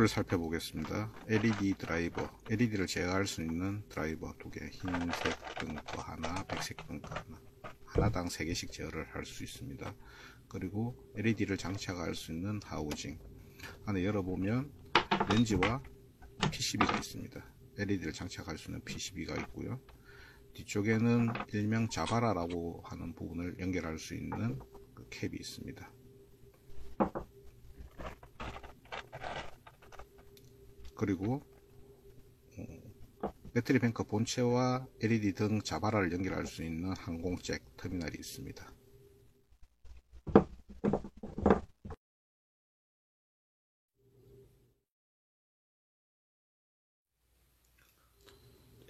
재료를 살펴보겠습니다. LED 드라이버, LED를 제어할 수 있는 드라이버 2개, 흰색 등거 하나, 백색 등거 하나, 하나당 3개씩 제어를 할 수 있습니다. 그리고 LED를 장착할 수 있는 하우징, 안에 열어보면 렌즈와 PCB가 있습니다. LED를 장착할 수 있는 PCB가 있고요. 뒤쪽에는 일명 자바라라고 하는 부분을 연결할 수 있는 그 캡이 있습니다. 그리고 배터리 뱅커 본체와 LED 등 자바라를 연결할 수 있는 항공잭 터미널이 있습니다.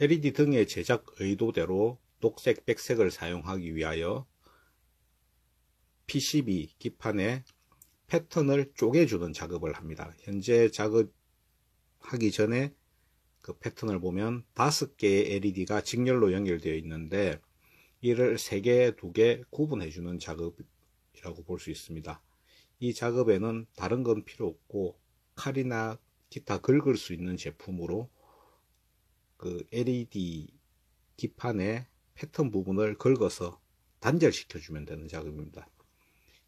LED 등의 제작 의도대로 녹색, 백색을 사용하기 위하여 PCB 기판에 패턴을 쪼개주는 작업을 합니다. 현재 작업하기 전에 그 패턴을 보면 5개의 LED가 직렬로 연결되어 있는데 이를 3개, 2개 구분해주는 작업이라고 볼 수 있습니다. 이 작업에는 다른 건 필요 없고 칼이나 기타 긁을 수 있는 제품으로 그 LED 기판의 패턴 부분을 긁어서 단절시켜 주면 되는 작업입니다.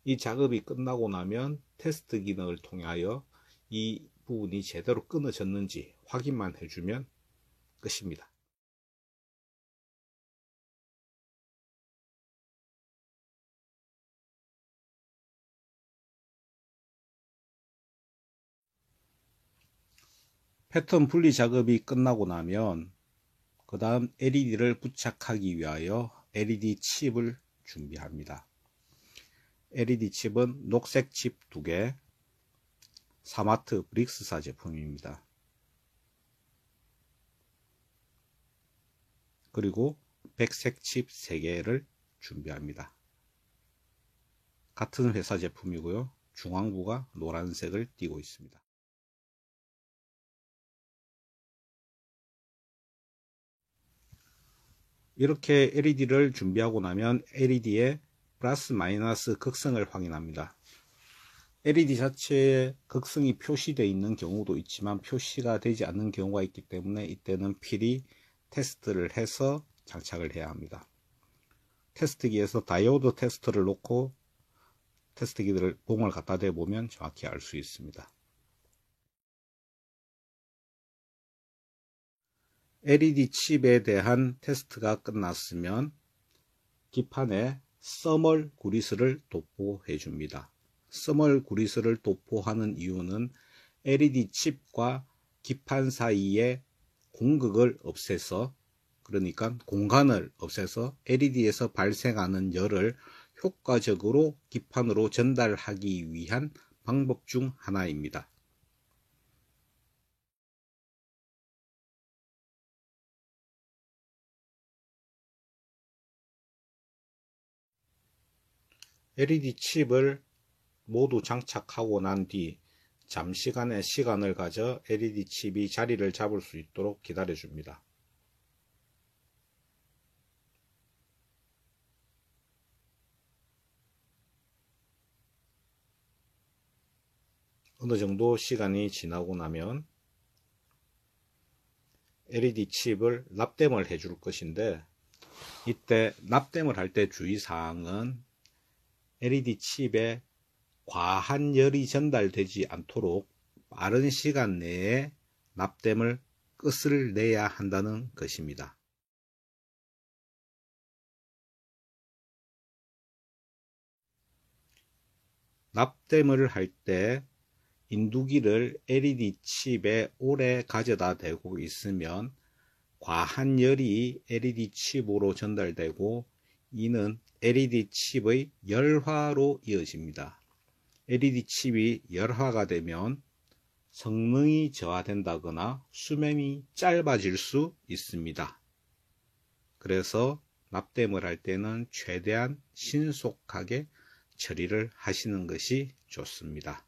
이 작업이 끝나고 나면 테스트 기능을 통하여 이 부분이 제대로 끊어졌는지 확인만 해주면 끝입니다. 패턴 분리 작업이 끝나고 나면 그 다음 LED를 부착하기 위하여 LED 칩을 준비합니다. LED 칩은 녹색 칩 2개, 사마트 브릭스사 제품입니다. 그리고 백색 칩 3개를 준비합니다. 같은 회사 제품이고요. 중앙부가 노란색을 띠고 있습니다. 이렇게 LED를 준비하고 나면 LED의 플러스 마이너스 극성을 확인합니다. LED 자체에 극성이 표시되어 있는 경우도 있지만 표시가 되지 않는 경우가 있기 때문에 이때는 필히 테스트를 해서 장착을 해야 합니다. 테스트기에서 다이오드 테스터를 놓고 테스트기들을 봉을 갖다 대보면 정확히 알 수 있습니다. LED 칩에 대한 테스트가 끝났으면 기판에 써멀 그리스를 도포해 줍니다. 써멀 그리스를 도포하는 이유는 LED 칩과 기판 사이에 공극을 없애서, 그러니까 공간을 없애서 LED에서 발생하는 열을 효과적으로 기판으로 전달하기 위한 방법 중 하나입니다. LED 칩을 모두 장착하고 난 뒤 잠시간의 시간을 가져 LED 칩이 자리를 잡을 수 있도록 기다려 줍니다. 어느 정도 시간이 지나고 나면 LED 칩을 납땜을 해줄 것인데, 이때 납땜을 할 때 주의사항은 LED 칩에 과한 열이 전달되지 않도록 빠른 시간 내에 납땜을 끝을 내야 한다는 것입니다. 납땜을 할 때 인두기를 LED 칩에 오래 가져다 대고 있으면 과한 열이 LED 칩으로 전달되고 이는 LED 칩의 열화로 이어집니다. LED 칩이 열화가 되면 성능이 저하된다거나 수명이 짧아질 수 있습니다. 그래서 납땜을 할 때는 최대한 신속하게 처리를 하시는 것이 좋습니다.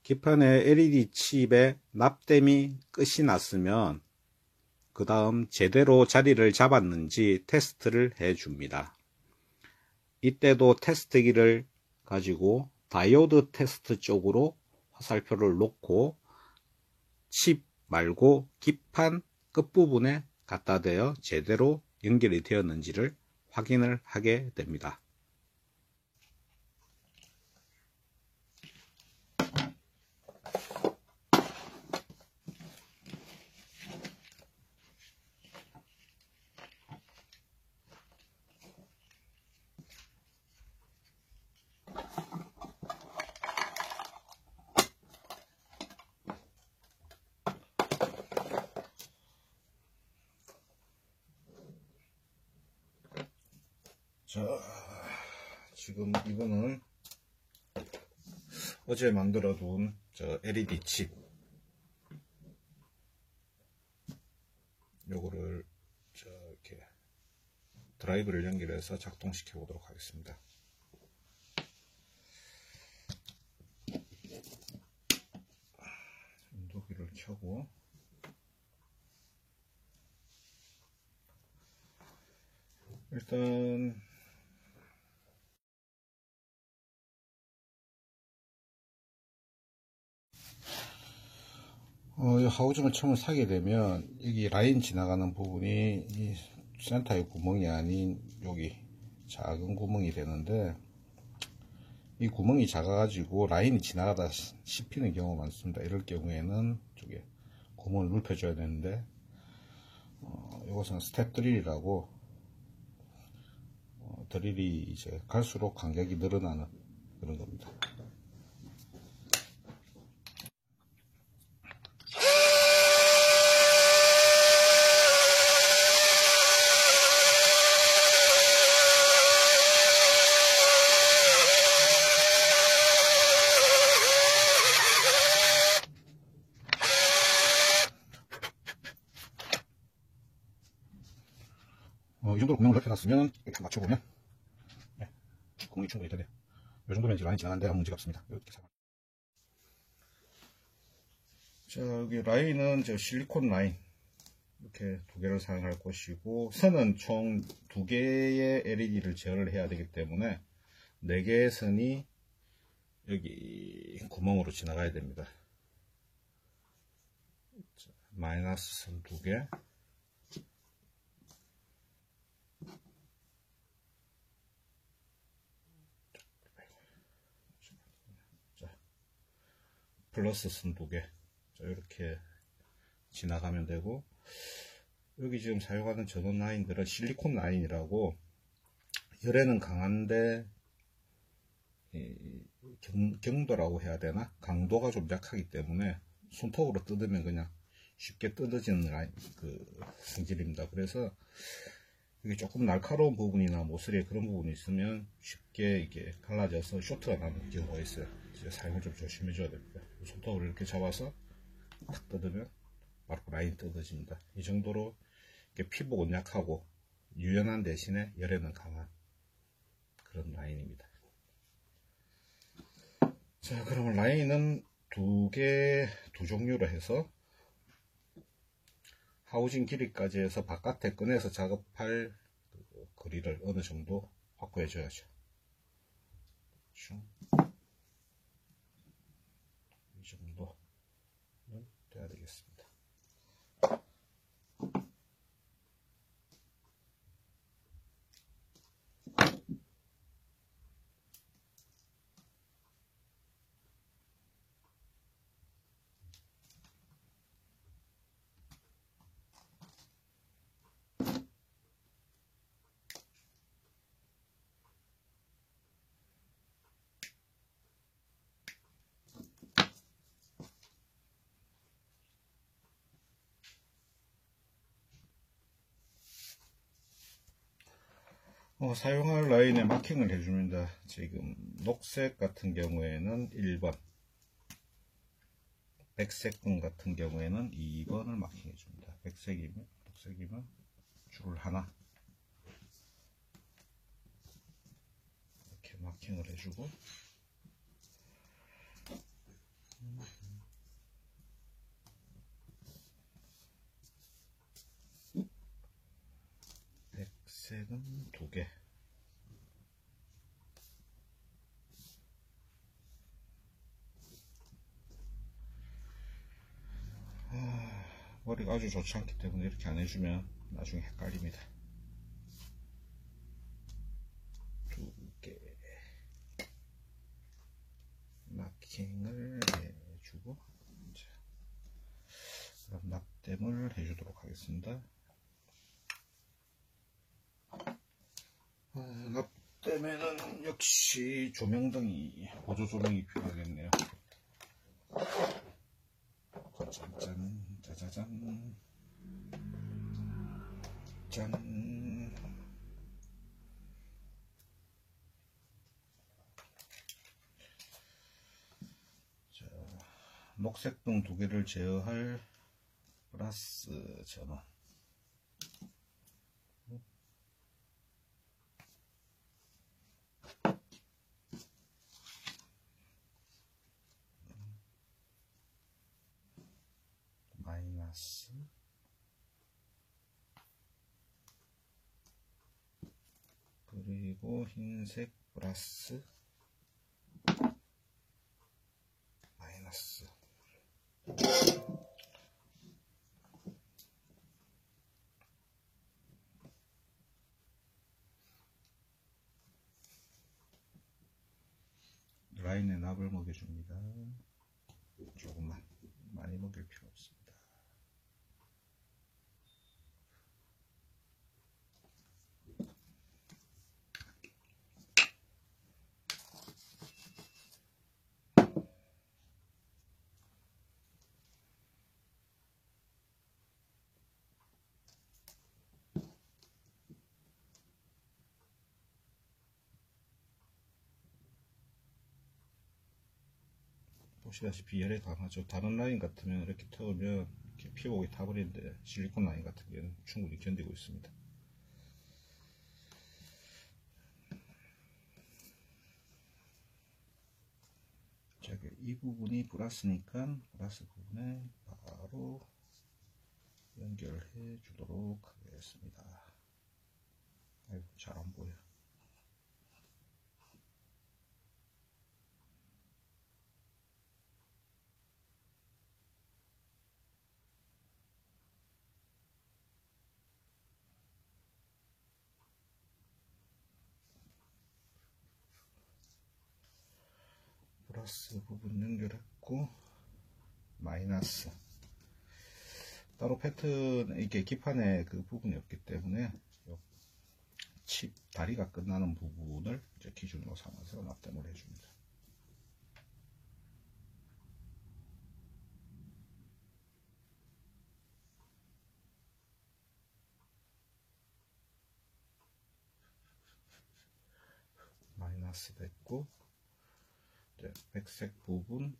기판의 LED 칩에 납땜이 끝이 났으면 그 다음 제대로 자리를 잡았는지 테스트를 해 줍니다. 이때도 테스트기를 가지고 다이오드 테스트 쪽으로 화살표를 놓고 칩 말고 기판 끝부분에 갖다 대어 제대로 연결이 되었는지를 확인을 하게 됩니다. 자, 지금 이거는 어제 만들어 둔 LED 칩, 요거를 이렇게 드라이브를 연결해서 작동시켜 보도록 하겠습니다. 온도계를 켜고 일단 이 하우징을 처음 사게 되면 여기 라인 지나가는 부분이 이 센터의 구멍이 아닌 여기 작은 구멍이 되는데, 이 구멍이 작아가지고 라인이 지나가다 씹히는 경우가 많습니다. 이럴 경우에는 저게 구멍을 넓혀줘야 되는데, 이것은 스텝 드릴이라고 드릴이 이제 갈수록 간격이 늘어나는 그런 겁니다. 이 정도로 구멍을 넓혀놨으면 이렇게 맞춰보면 구멍이 충분히 되네요. 이 정도면 이제 라인 지나가는데 아무 문제가 없습니다. 이렇게 자, 여기 라인은 실리콘 라인 이렇게 두 개를 사용할 것이고, 선은 총 2개의 LED를 제어를 해야 되기 때문에 4개의 선이 여기 구멍으로 지나가야 됩니다. 마이너스 선 2개, 플러스 선 2개, 이렇게 지나가면 되고, 여기 지금 사용하는 전원 라인들은 실리콘 라인이라고 열에는 강한데 경도라고 해야 되나? 강도가 좀 약하기 때문에 손톱으로 뜯으면 그냥 쉽게 뜯어지는 라인, 성질입니다. 그래서 여기 조금 날카로운 부분이나 모서리에 그런 부분이 있으면 쉽게 이게 갈라져서 쇼트가 나는 경우가 있어요. 사용을 좀 조심해 줘야 됩니다. 손톱으로 이렇게 잡아서 탁 뜯으면 바로 라인이 뜯어집니다. 이 정도로 이렇게 피복은 약하고 유연한 대신에 열에는 강한 그런 라인입니다. 자, 그러면 라인은 두 종류로 해서 하우징 길이까지 해서 바깥에 꺼내서 작업할 거리를 어느 정도 확보해 줘야죠. 이 정도는 돼야 되겠습니다. 사용할 라인에 마킹을 해줍니다. 지금 녹색 같은 경우에는 1번, 백색분 같은 경우에는 2번을 마킹해 줍니다. 녹색이면 줄 하나 이렇게 마킹을 해주고, 백색은 2개. 머리가 아주 좋지 않기 때문에 이렇게 안 해주면 나중에 헷갈립니다. 2개 마킹을 해주고, 자, 그럼 납땜을 해주도록 하겠습니다. 납땜에는 역시 조명등이, 보조 조명이 필요하겠네요. 짠짠, 짜자잔, 짠. 자, 녹색등 2개를 제어할 플러스 전원. 마이너스, 그리고 흰색 플러스, 마이너스. 라인에 납을 먹여줍니다. 조금만, 많이 먹일 필요 없습니다. 보시다시피 열에 강하죠. 다른 라인 같으면 이렇게 태우면 이렇게 피복이 타버리는데, 실리콘 라인 같은 경우는 충분히 견디고 있습니다. 자, 이 부분이 플러스니까 플러스 부분에 바로 연결해 주도록 하겠습니다. 아이고, 잘 안 보여. 플러스 부분 연결했고, 마이너스. 따로 패턴, 이게 기판에 그 부분이 없기 때문에 칩 다리가 끝나는 부분을 이제 기준으로 삼아서 납땜을 해줍니다. 마이너스 됐고, 이제 백색 부분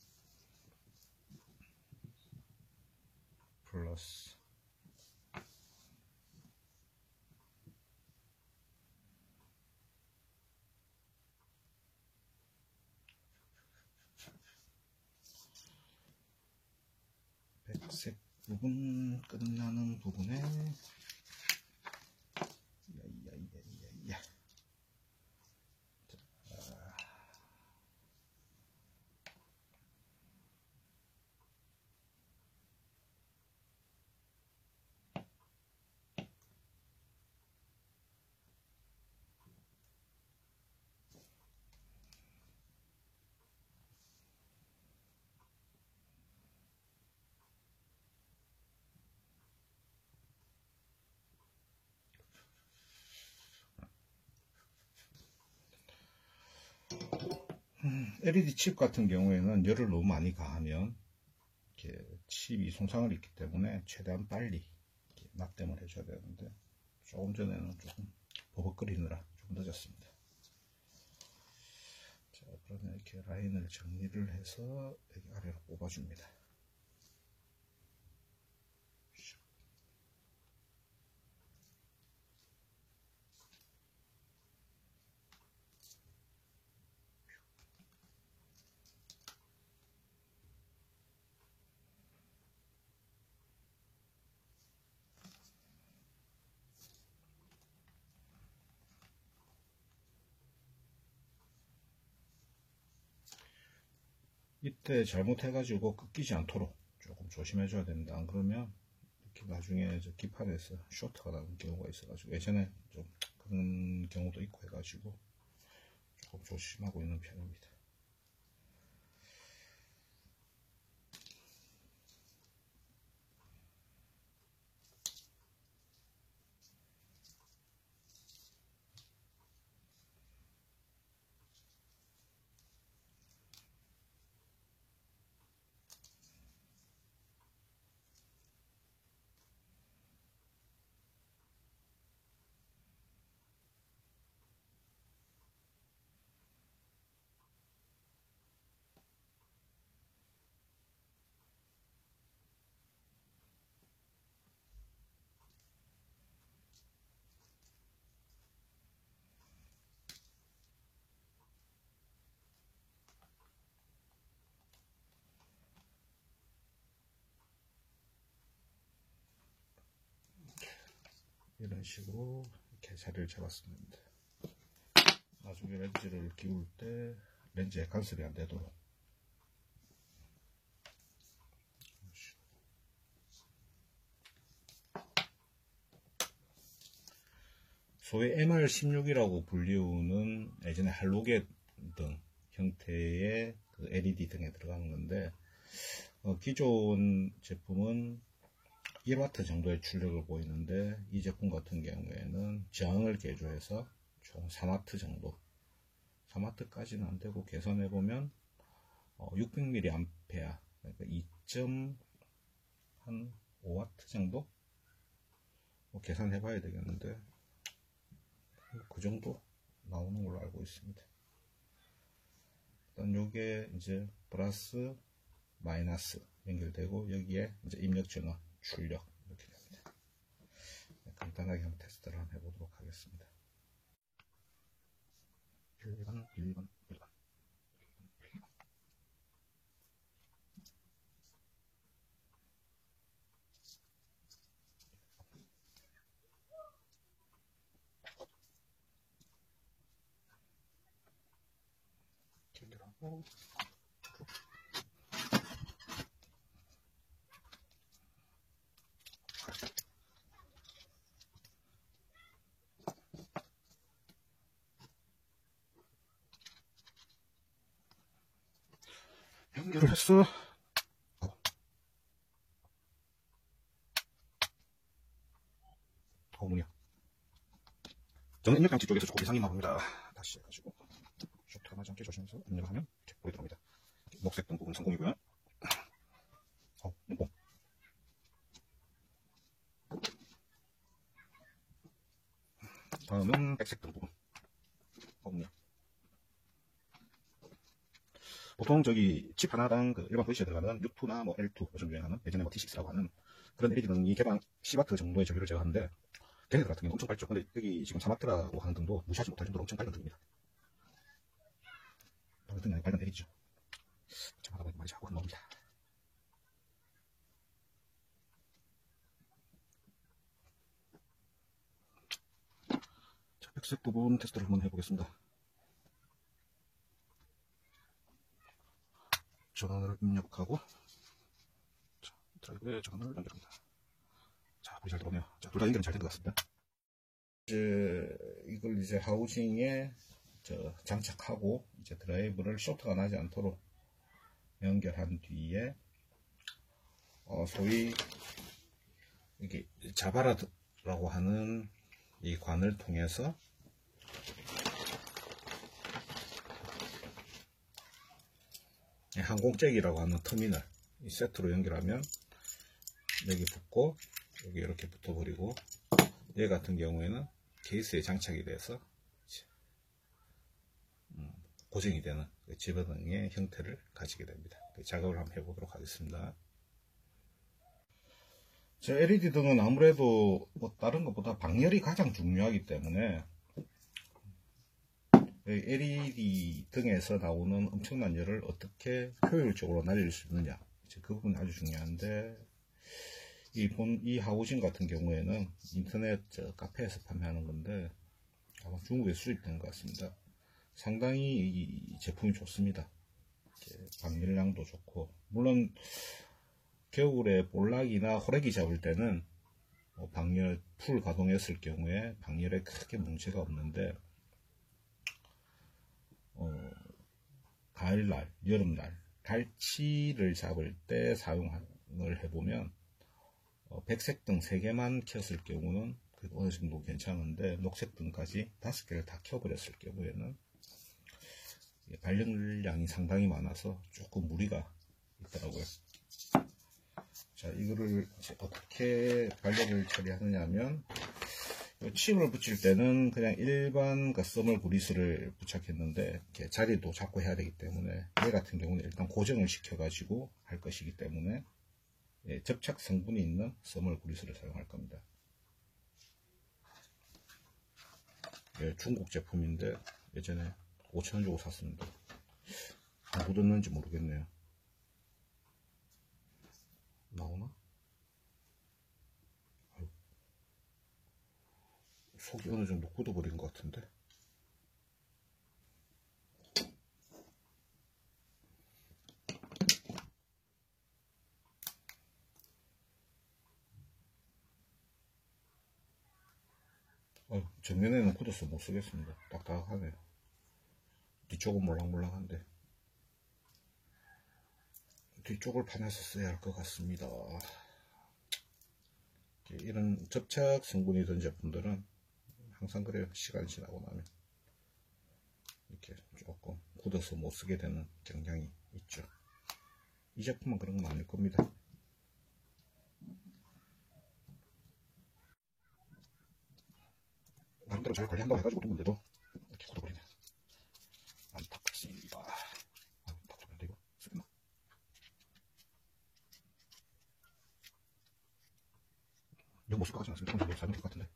플러스. 백색 부분 끝나는 부분에 야야야야야. LED 칩 같은 경우에는 열을 너무 많이 가하면 이렇게 칩이 손상을 입기 때문에 최대한 빨리 납땜을 해줘야 되는데, 조금 전에는 조금 버벅거리느라 좀 늦었습니다. 자, 그러면 이렇게 라인을 정리를 해서 여기 아래로 뽑아줍니다. 이때 잘못해가지고 꺾이지 않도록 조금 조심해줘야 됩니다. 안 그러면 이렇게 나중에 기판에서 쇼트가 나는 경우가 있어가지고, 예전에 좀 그런 경우도 있고 해가지고 조금 조심하고 있는 편입니다. 이런 식으로 이렇게 자리를 잡았습니다. 나중에 렌즈를 끼울 때 렌즈에 간섭이 안 되도록. 소위 MR16이라고 불리우는 예전에 할로겐 등 형태의 그 LED 등에 들어가는 건데, 기존 제품은 1W 정도의 출력을 보이는데, 이 제품 같은 경우에는 저항을 개조해서 총 3W 정도, 3W까지는 안되고 계산해보면 600mA, 그러니까 2.5W 정도 계산해봐야 되겠는데, 그 정도 나오는 걸로 알고 있습니다. 일단 요게 이제 플러스 마이너스 연결되고, 여기에 이제 입력 전원 출력 이렇게 됩니다. 간단하게 한번 테스트를 한번 해보도록 하겠습니다. 1번, 1번, 1번. 연결하고 연결을 했어. 어머니야. 저는 입력장치 쪽에서 조금 이상이 나옵니다. 다시 해가지고 쇼트가 나지 않게 조심해서 입력을 하면 이렇게 불이 들어옵니다. 녹색 등 부분 성공이고요. 눈뽕. 다음은 백색 등 부분. 어머니야. 보통 칩 하나당 그 일반 VC에 들어가는 U2나 뭐 L2, 요즘 유행하는, 예전에 뭐 T6라고 하는 그런 LED 등이 개당 10W 정도의 전류를 제어하는데, 걔네들 같은 경우는 엄청 밝죠. 근데 여기 지금 3W라고 하는 등도 무시하지 못할 정도로 엄청 밝은 등입니다. 밝은 등이 아니고 밝은 LED죠. 참 하다 보니까 말이 자꾸 나옵니다. 자, 백색 부분 테스트를 한번 해보겠습니다. 전원을 입력하고, 자, 드라이브에 전원을 연결합니다. 자, 불이 잘 들어오네요. 자, 둘 다 연결은 잘 된 것 같습니다. 이걸 이제 하우징에 장착하고, 이제 드라이브를 쇼트가 나지 않도록 연결한 뒤에, 소위 이게 자바라라고 하는 이 관을 통해서 항공잭이라고 하는 터미널, 이 세트로 연결하면 여기 붙고 여기 이렇게 붙어버리고, 얘 같은 경우에는 케이스에 장착이 돼서 고정이 되는 집어등의 형태를 가지게 됩니다. 작업을 한번 해보도록 하겠습니다. LED 등은 아무래도 뭐 다른 것보다 방열이 가장 중요하기 때문에 LED 등에서 나오는 엄청난 열을 어떻게 효율적으로 날릴 수 있느냐, 그 부분이 아주 중요한데, 이 하우징 같은 경우에는 인터넷 카페에서 판매하는 건데 아마 중국에 수입된 것 같습니다. 상당히 이 제품이 좋습니다. 방열량도 좋고, 물론 겨울에 볼락이나 호래기 잡을 때는 방열 풀 가동했을 경우에 방열에 크게 문제가 없는데, 가을날, 여름날 갈치를 잡을 때 사용을 해보면 백색등 3개만 켰을 경우는 어느 정도 괜찮은데, 녹색등까지 5개를 다 켜버렸을 경우에는 발열량이 상당히 많아서 조금 무리가 있더라고요. 자, 이거를 이제 어떻게 발열을 처리하느냐 하면, 침을 붙일 때는 그냥 일반 썸을 구리스를 부착했는데, 이렇게 자리도 잡고 해야 되기 때문에, 얘 같은 경우는 일단 고정을 시켜가지고 할 것이기 때문에, 접착 성분이 있는 썸을 구리스를 사용할 겁니다. 중국 제품인데 예전에 5,000원 주고 샀습니다. 안 굳었는지 모르겠네요. 나오나? 속이 어느 정도 굳어버린 것 같은데. 정면에는 굳어서 못 쓰겠습니다. 딱딱하네요. 뒤쪽은 몰랑몰랑한데 뒤쪽을 파내서 써야 할 것 같습니다. 이런 접착 성분이 든 제품들은 항상 그래요. 시간이 지나고 나면 이렇게 조금 굳어서 못 쓰게 되는 경향이 있죠. 이 제품은 그런 건 아닐 겁니다. 나름대로 잘 관리한다고 해가지고 뒀는데도 이렇게 굳어버리네. 안타깝습니다. 답답한데 이거 쓰겠나? 이거 못 쓸 것 같지 않습니까? 이거 사면 될 것 같은데.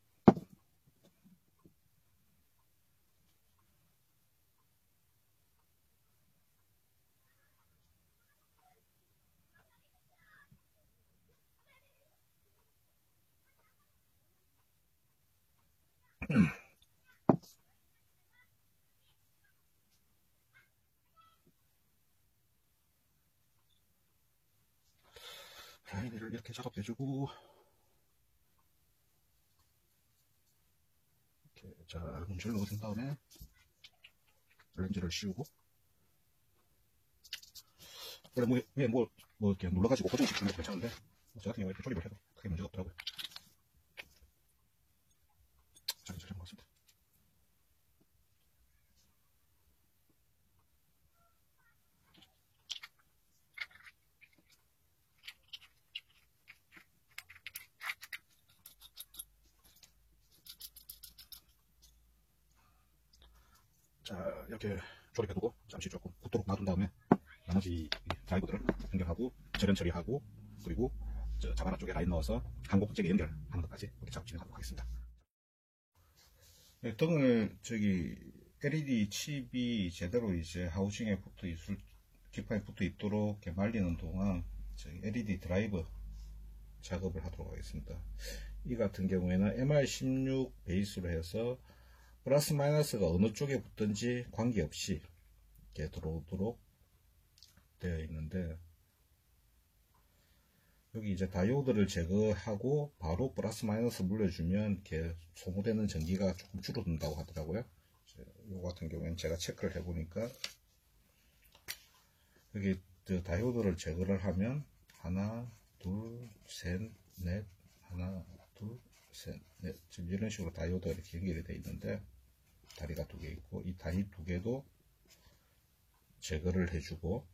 라인을 이렇게 작업해주고, 이렇게 잘 문질러 넣어준 다음에 렌즈를 씌우고, 원래 뭐 이렇게 눌러가지고 고정시키는 것도 괜찮은데, 저 같은 경우에 이렇게 조립을 해도 크게 문제가 없더라고요. 잘 잘한 것 같습니다. 자, 이렇게 조립해두고 잠시 조금 굳도록 놔둔 다음에 나머지 드라이버들을 연결하고 절연 처리하고, 그리고 저 자바라 쪽에 라인 넣어서 한곡잭에 연결하는 것까지 이렇게 작업 진행하도록 하겠습니다. 등을 LED 칩이 제대로 이제 하우징에 붙어 있을, 기판에 붙어 있도록 이렇게 말리는 동안 LED 드라이버 작업을 하도록 하겠습니다. 이 같은 경우에는 MR16 베이스로 해서 플러스 마이너스가 어느 쪽에 붙든지 관계없이 이렇게 들어오도록 되어 있는데, 여기 이제 다이오드를 제거하고 바로 플러스 마이너스 물려주면 이렇게 소모되는 전기가 조금 줄어든다고 하더라고요. 이 같은 경우에는 제가 체크를 해보니까 여기 다이오드를 제거를 하면 하나, 둘, 셋, 넷, 하나, 둘, 셋, 넷, 지금 이런 식으로 다이오드가 이렇게 연결이 되어 있는데, 다리가 2개 있고 이 다리 2개도 제거를 해주고,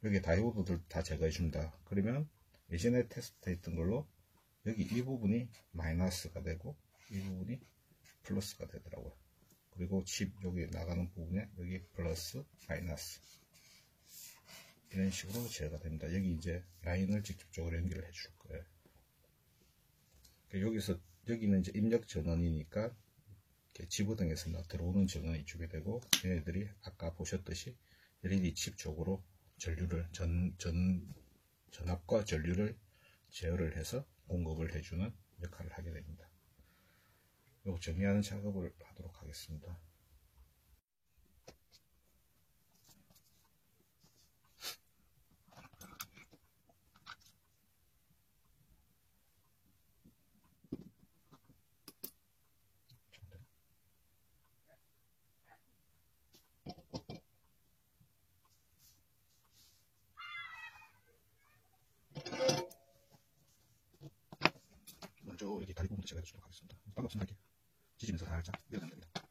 여기 다이오드들 다 제거해 줍니다. 그러면 예전에 테스트 했던 걸로 여기 이 부분이 마이너스가 되고 이 부분이 플러스가 되더라고요. 그리고 칩 여기 나가는 부분에 여기 플러스 마이너스 이런 식으로 제거가 됩니다. 여기 이제 라인을 직접적으로 연결을 해 줄 거예요. 여기는 이제 입력 전원이니까 집어등에서 들어오는 전원이 주게 되고, 얘네들이 아까 보셨듯이 LED 칩 쪽으로 전류를 전압과 전류를 제어를 해서 공급을 해주는 역할을 하게 됩니다. 이거 정리하는 작업을 하도록 하겠습니다. 쭉 이렇게 다리 부분도 제가 해주도록 하겠습니다. 방금 생각해 지지면서 살짝 밀어내면 됩니다.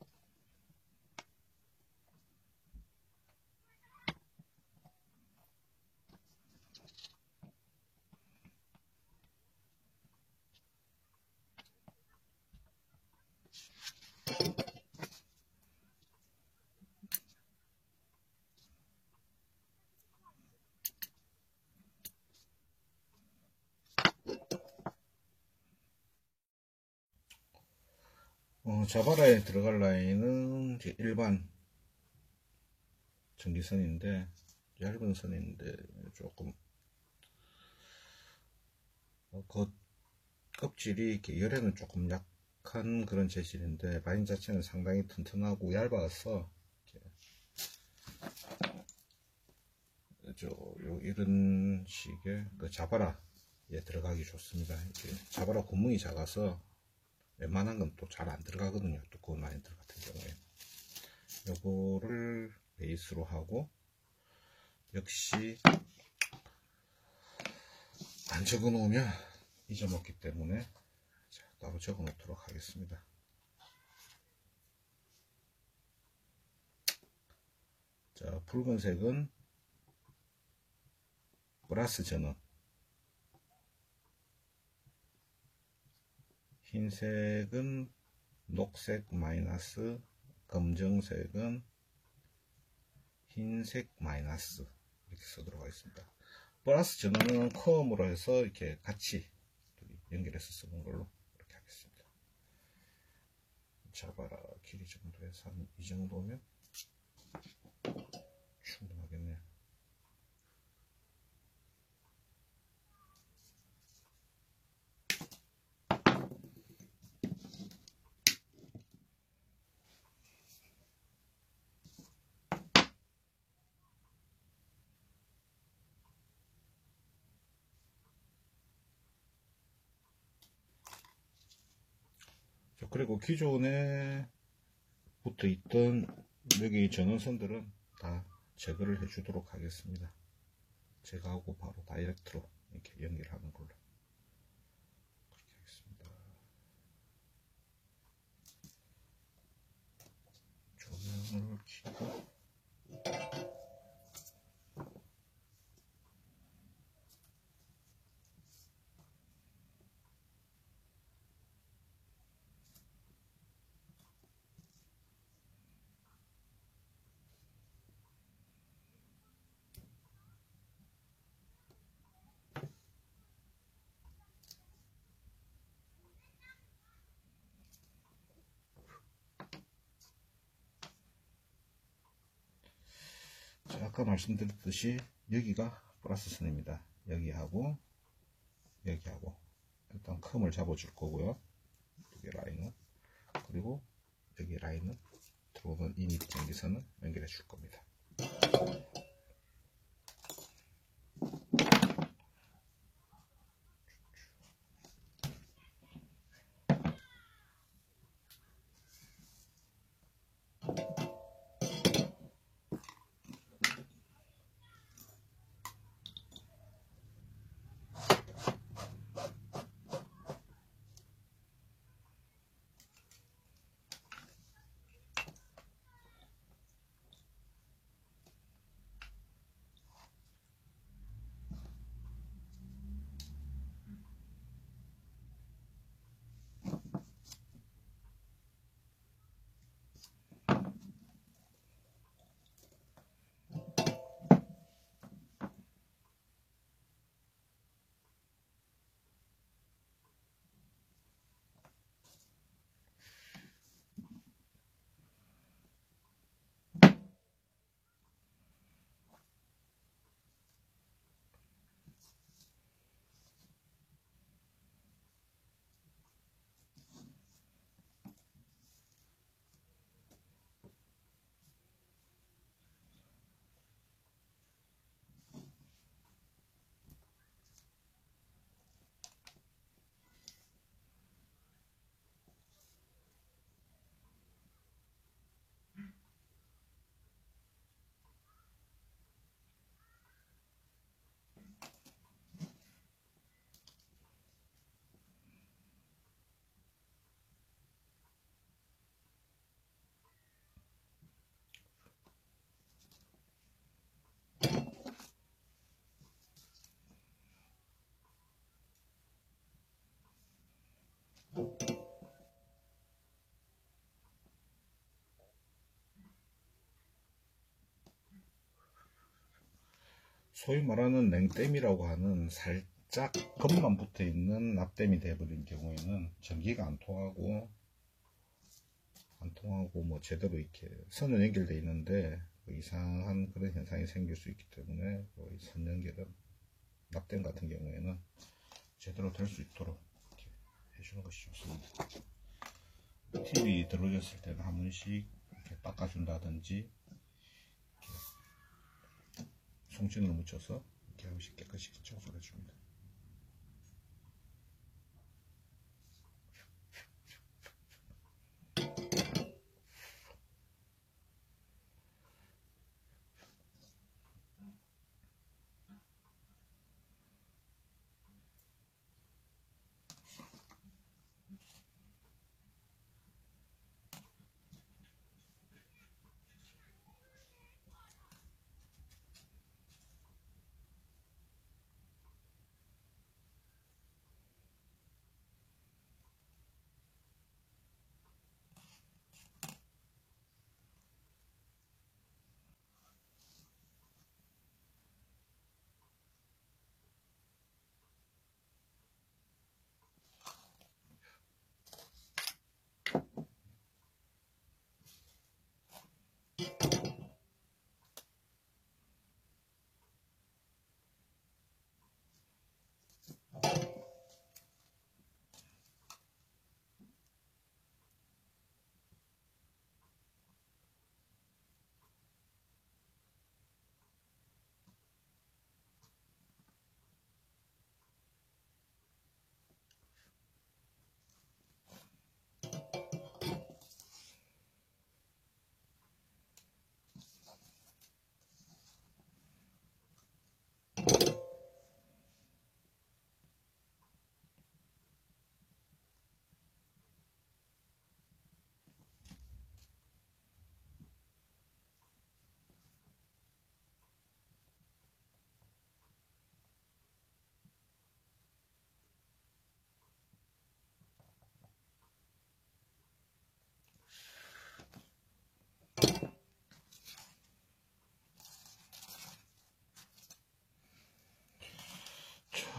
자바라에 들어갈 라인은 이제 일반 전기선인데, 얇은 선인데 조금 껍질이 이렇게 열에는 조금 약한 그런 재질인데 라인 자체는 상당히 튼튼하고 얇아서 이런 식의 그 자바라에 들어가기 좋습니다. 이렇게 자바라 구멍이 작아서 웬만한 건 또 잘 안 들어가거든요. 두꺼운 라인들 같은 경우에. 요거를 베이스로 하고, 역시 안 적어 놓으면 잊어먹기 때문에 따로 적어 놓도록 하겠습니다. 자, 붉은색은 플러스 전원, 흰색은 녹색 마이너스, 검정색은 흰색 마이너스, 이렇게 쓰도록 하겠습니다. 플러스 전원은 컴으로 해서 이렇게 같이 연결해서 쓰는 걸로 이렇게 하겠습니다. 자바라 길이 정도에서 한 이 정도면 충분하겠네요. 그리고 기존에 붙어 있던 여기 전원선들은 다 제거를 해 주도록 하겠습니다. 제거하고 바로 다이렉트로 이렇게 연결하는 걸로 그렇게 하겠습니다. 조명을 켜고 아까 말씀드렸듯이 여기가 플러스 선입니다. 여기하고 여기하고 일단 컴을 잡아줄 거고요. 여기 라인은, 그리고 여기 라인은 들어오는 이 밑 전기선을 연결해 줄 겁니다. 소위 말하는 냉댐이라고 하는 살짝 겉만 붙어 있는 납땜이 되어버린 경우에는 전기가 안 통하고 뭐 제대로 이렇게 선은 연결되어 있는데 이상한 그런 현상이 생길 수 있기 때문에 선 연결은 납땜 같은 경우에는 제대로 될 수 있도록 이렇게 해주는 것이 좋습니다. TV 들어졌을 때는 한 번씩 이렇게 닦아준다든지 송진을 묻혀서 이렇게 한 번씩 깨끗이 청소를 해줍니다.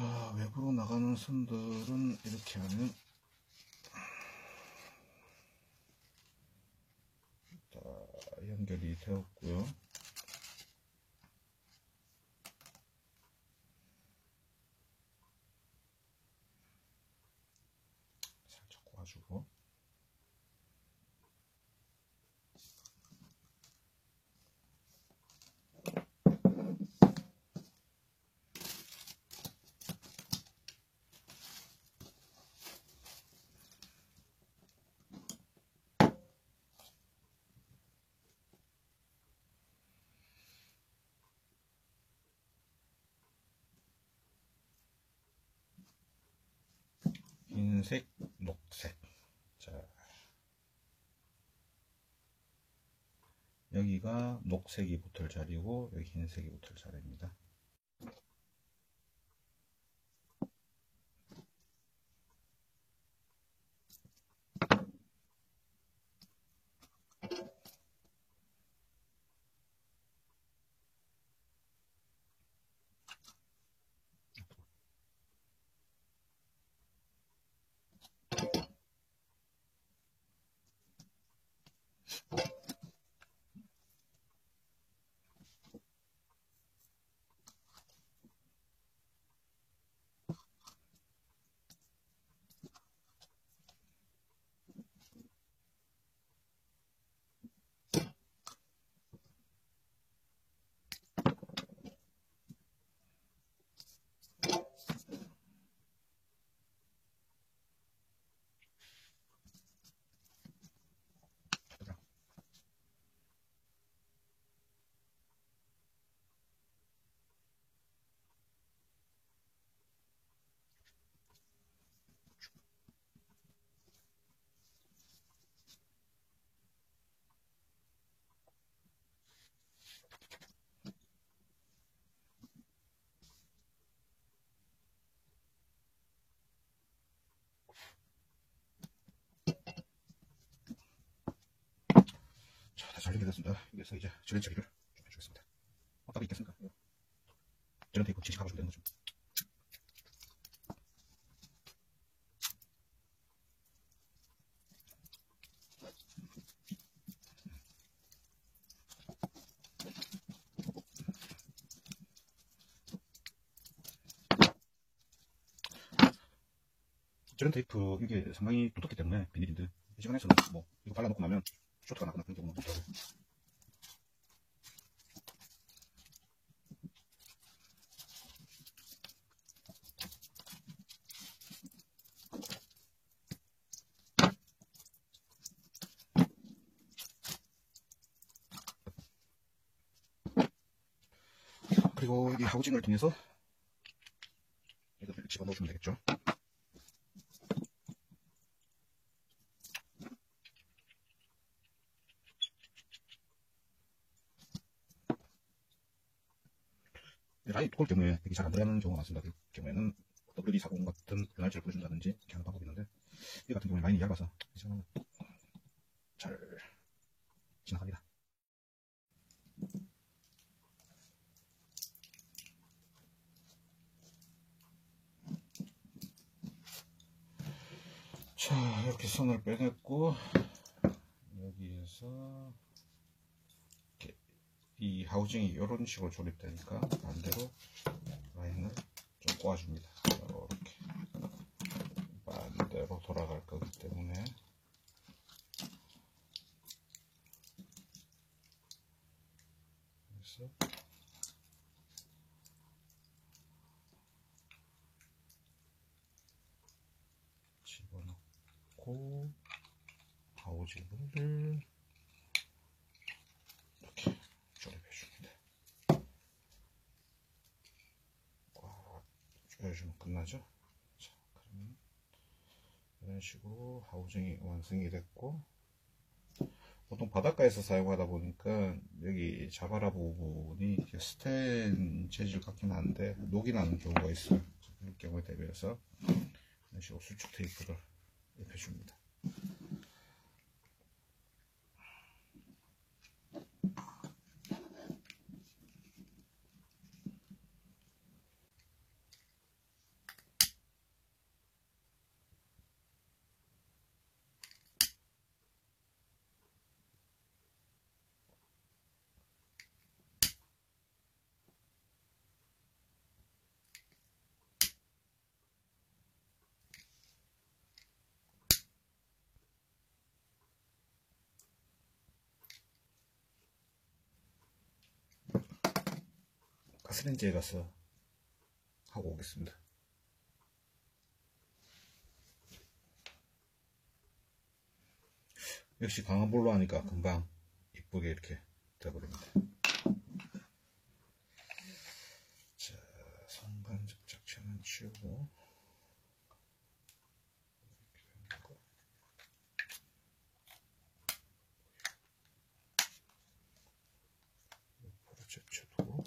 자, 외부로 나가는 선들은 이렇게 하면 자, 연결이 되었고요. 살짝 꼬아주고 흰색, 녹색. 자, 여기가 녹색이 붙을 자리고 여기 흰색이 붙을 자리입니다. 자, 다 잘 연결됐습니다. 여기서 이제 줄렌 처리를 좀 해주겠습니다. 답이 있겠습니까? 저런 테이프 칙칙하고 되는 거죠. 저런 테이프 이게 상당히 두껍기 때문에 비닐인데 이 시간에서는 뭐 이거 발라놓고 나면 쇼트가 나거나 그런 경우는 없더라고요. 그리고 이 하우징을 통해서 이것을 집어넣으시면 되겠죠. 라인이 두꺼울 경우에 되게 잘 안 들어가는 경우가 많습니다. 그 경우에는 WD-40 같은 분할제를 뿌려준다든지 이렇게 하는 방법이 있는데 이 같은 경우에 라인이 얇아서 잘 지나갑니다. 자, 이렇게 선을 빼냈고 여기에서 이렇게 이 하우징이 이런 식으로 조립되니까 반대로 라인을 좀 꼬아줍니다. 이렇게 반대로 돌아갈 거기 때문에 그래서 집어넣고 하우징을 이렇게 조립해 줍니다. 꽉 조여주면 끝나죠. 자, 그러면 이런 식으로 하우징이 완성이 됐고, 보통 바닷가에서 사용하다 보니까 여기 자바라 부분이 스텐 재질 같긴 한데 녹이 나는 경우가 있어요. 그럴 경우에 대비해서 이런 식으로 수축 테이프를 입혀줍니다. 가스레인지에 가서 하고 오겠습니다. 역시 강한 불로 하니까 금방 이쁘게 이렇게 돼버립니다. 자, 선간접 착체는 치우고 옆으로 제쳐두고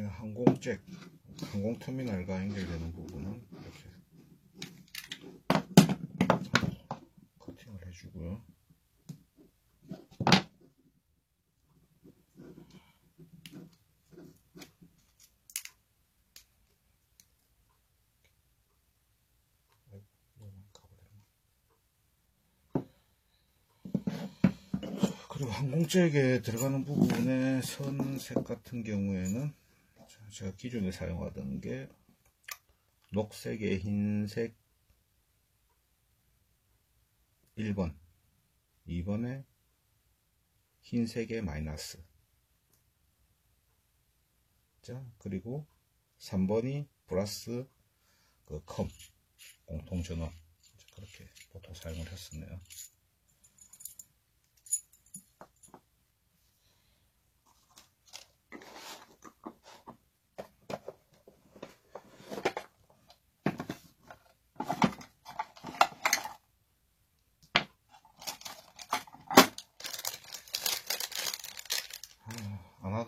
항공잭, 항공터미널과 연결되는 부분은 이렇게 커팅을 해주고요. 그리고 항공잭에 들어가는 부분의 선색 같은 경우에는 제가 기존에 사용하던 게 녹색에 흰색 1번, 2번에 흰색에 마이너스, 자, 그리고 3번이 플러스 그 컴, 공통전원, 그렇게 보통 사용을 했었네요.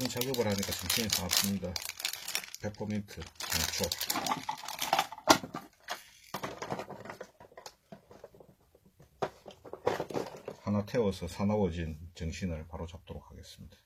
작업을 하니까 정신이 나왔습니다. 페퍼민트 강초. 하나 태워서 사나워진 정신을 바로 잡도록 하겠습니다.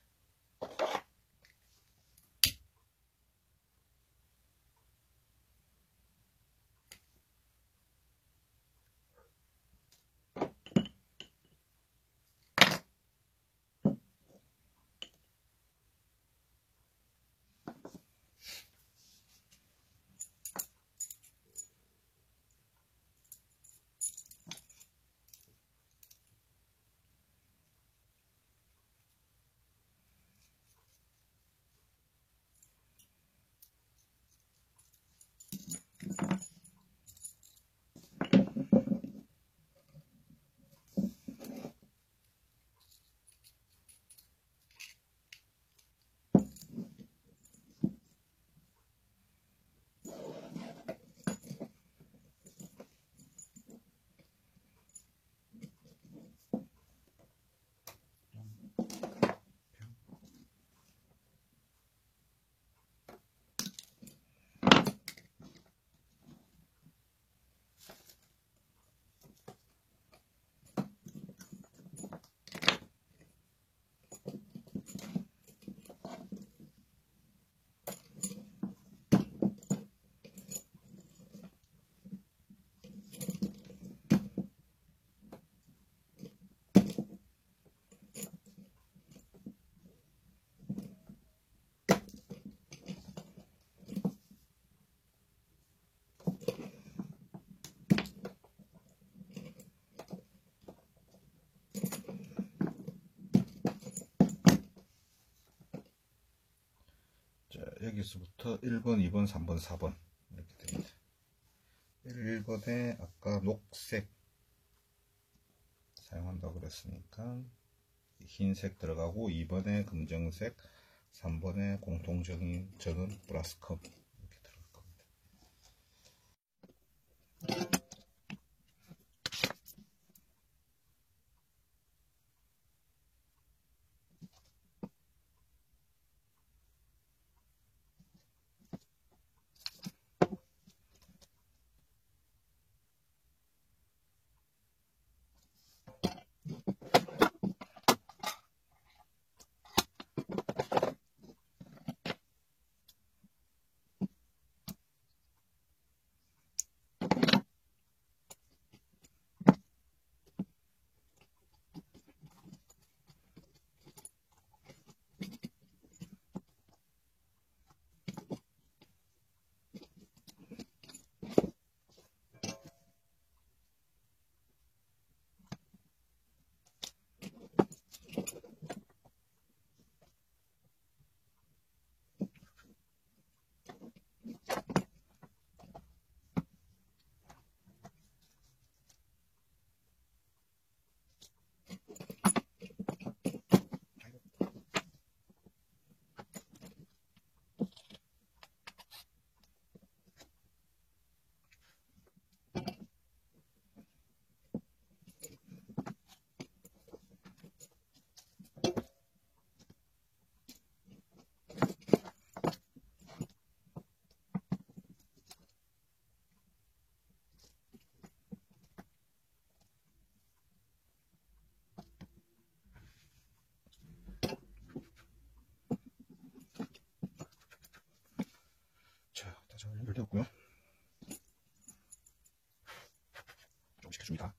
여기서부터 1번, 2번, 3번, 4번 이렇게 됩니다. 1번에 아까 녹색 사용한다고 그랬으니까 흰색 들어가고, 2번에 검정색, 3번에 공통적인 저는 브라스컵 이렇게 들어갈 겁니다. 자, 다 잘 연결되었고요. 조금씩 해줍니다.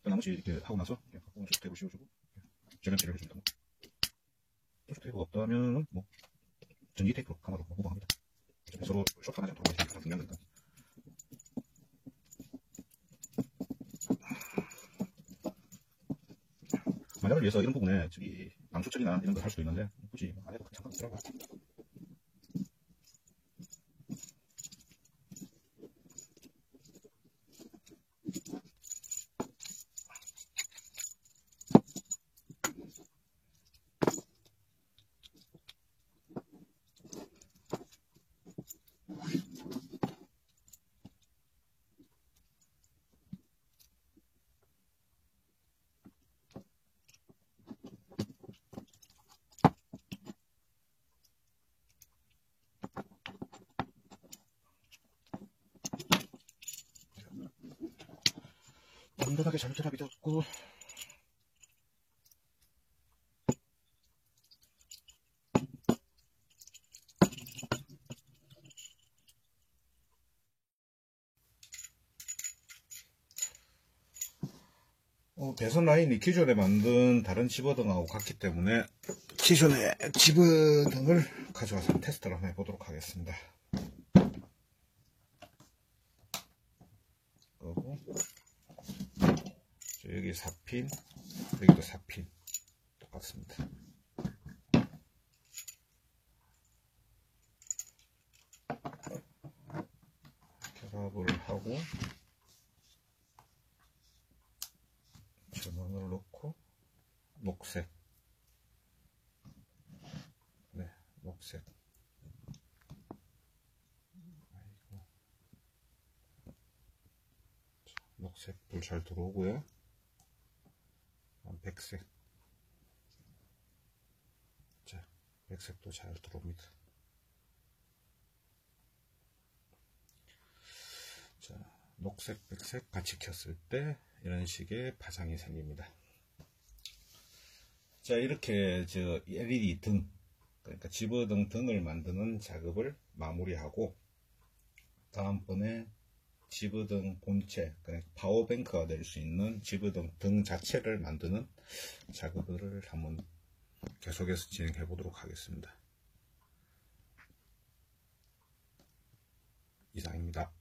나머지 이렇게 하고 나서 갖고 온 소스테이블 씌워주고 전염치를 해줍니다. 소스테이블가 없다면 뭐 전기 테이프로 감아도 무방합니다. 서로 쇼크가 나지 않도록 하시는 게 중요한 거니까. 마련을 위해서 이런 부분에 저기 방수 처리나 이런 걸 할 수도 있는데 굳이 안 해도 상관없더라고요. 단단하게 잘 결합이 되었고, 배선 라인이 기존에 만든 다른 집어등하고 같기 때문에 기존의 집어등을 가져와서 테스트를 한번 해보도록 하겠습니다. 그리고 여기 4핀, 여기도 4핀 똑같습니다. 결합을 하고 전원을 놓고 녹색, 네, 녹색. 아이고. 녹색 불 잘 들어오고요. 백색, 자, 백색도 잘 들어옵니다. 자, 녹색, 백색 같이 켰을 때 이런 식의 파장이 생깁니다. 자, 이렇게 LED 등, 그러니까 집어등 등을 만드는 작업을 마무리하고, 다음번에 집어등 본체, 그러니까 파워뱅크가 될 수 있는 집어등 등 자체를 만드는 작업을 한번 계속해서 진행해 보도록 하겠습니다. 이상입니다.